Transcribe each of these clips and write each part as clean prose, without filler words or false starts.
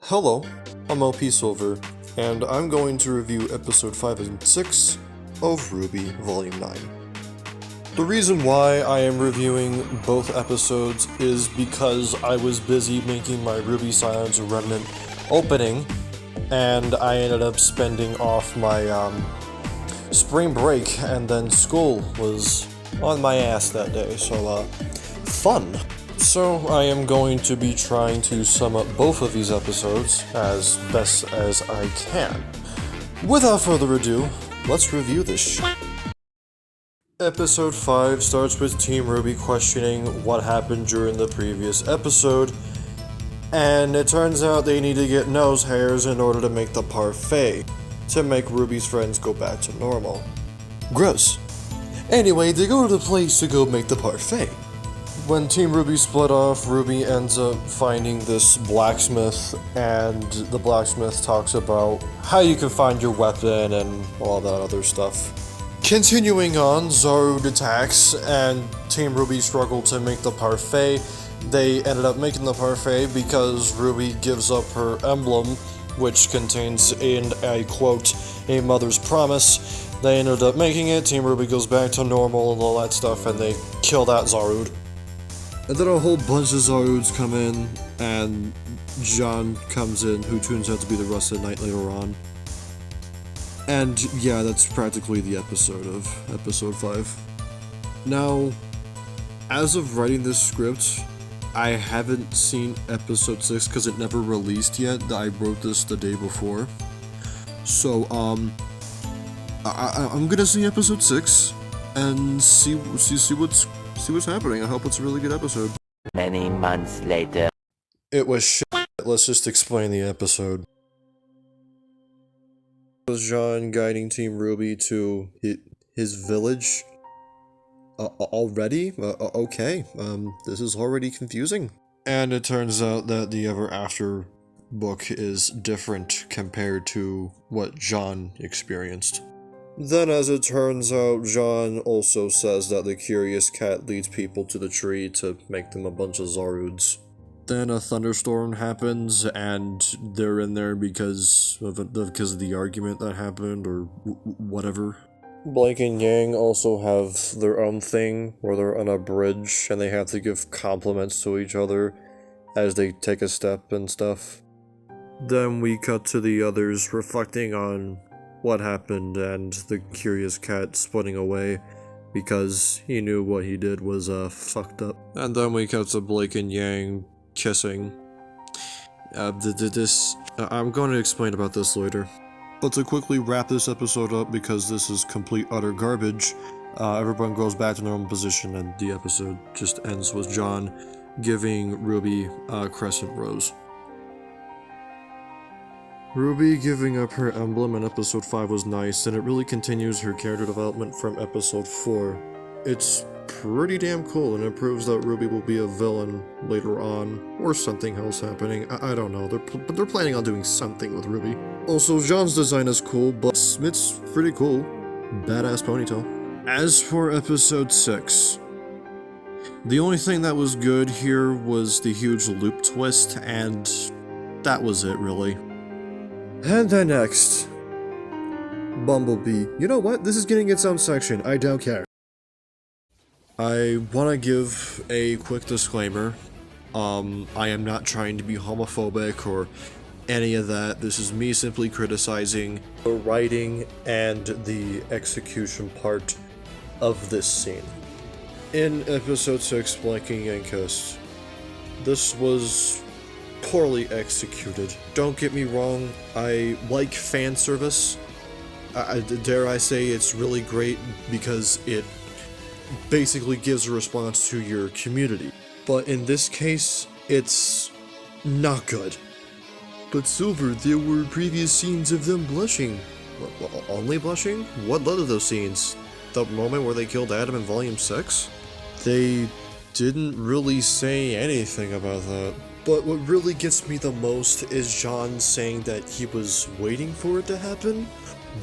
Hello, I'm LP Silver, and I'm going to review episode 5 and 6 of RWBY Volume 9. The reason why I am reviewing both episodes is because I was busy making my RWBY Silence Remnant opening, and I ended up spending off my spring break, and then school was on my ass that day, so fun. So I am going to be trying to sum up both of these episodes as best as I can. Without further ado, let's review this shit. Episode 5 starts with Team RWBY questioning what happened during the previous episode, and it turns out they need to get nose hairs in order to make the parfait, to make Ruby's friends go back to normal. Gross. Anyway, they go to the place to go make the parfait. When Team RWBY split off, RWBY ends up finding this blacksmith, and the blacksmith talks about how you can find your weapon and all that other stuff. Continuing on, Zarud attacks, and Team RWBY struggle to make the parfait. They ended up making the parfait because RWBY gives up her emblem, which contains, and I quote, a mother's promise. They ended up making it, Team RWBY goes back to normal and all that stuff, and they kill that Zarud. And then a whole bunch of Zaruds come in, and John comes in, who turns out to be the Rusted Knight later on. And yeah, that's practically the episode of episode 5. Now, as of writing this script, I haven't seen episode 6 because it never released yet. I wrote this the day before. So, I'm gonna see episode 6 and see what's happening. I hope it's a really good episode. Many months later. It was shit. Let's just explain the episode. Was John guiding Team RWBY to his village? Already? Okay. This is already confusing. And it turns out that the Ever After book is different compared to what John experienced. Then, as it turns out, John also says that the Curious Cat leads people to the tree to make them a bunch of Zaruds. Then a thunderstorm happens, and they're in there because of the argument that happened, or whatever. Blake and Yang also have their own thing, where they're on a bridge, and they have to give compliments to each other as they take a step and stuff. Then we cut to the others reflecting on what happened, and the Curious Cat splitting away because he knew what he did was fucked up. And then we cut to Blake and Yang kissing. I'm going to explain about this later. But to quickly wrap this episode up, because this is complete utter garbage, everyone goes back to their own position, and the episode just ends with John giving RWBY a crescent rose. RWBY giving up her emblem in episode 5 was nice, and it really continues her character development from episode 4. It's pretty damn cool, and it proves that RWBY will be a villain later on, or something else happening. I don't know, but they're planning on doing something with RWBY. Also, John's design is cool, but it's pretty cool. Badass ponytail. As for episode 6, the only thing that was good here was the huge loop twist, and that was it, really. And then next, Bumblebee. You know what? This is getting its own section. I don't care. I want to give a quick disclaimer. I am not trying to be homophobic or any of that. This is me simply criticizing the writing and the execution part of this scene. In episode 6, Blanking and Kissed, this was poorly executed. Don't get me wrong, I like fan service. Dare I say it's really great because it basically gives a response to your community. But in this case, it's not good. But Silver, there were previous scenes of them blushing. Only blushing? What led to those scenes? The moment where they killed Adam in Volume 6? They didn't really say anything about that. But what really gets me the most is John saying that he was waiting for it to happen.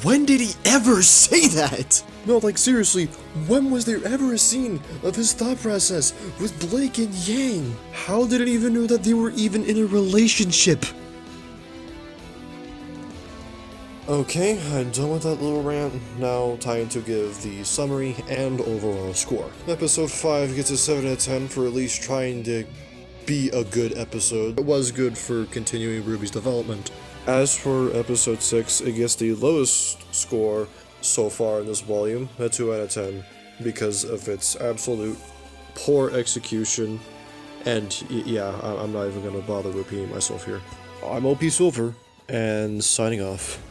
When did he ever say that? No, like seriously, when was there ever a scene of his thought process with Blake and Yang? How did it even know that they were even in a relationship? Okay, I'm done with that little rant. Now, time to give the summary and overall score. Episode 5 gets a 7 out of 10 for at least trying to be a good episode. It was good for continuing RWBY's development. As for episode 6, it gets the lowest score so far in this volume, a 2 out of 10, because of its absolute poor execution. And yeah, I'm not even gonna bother repeating myself here. I'm OP Silver, and signing off.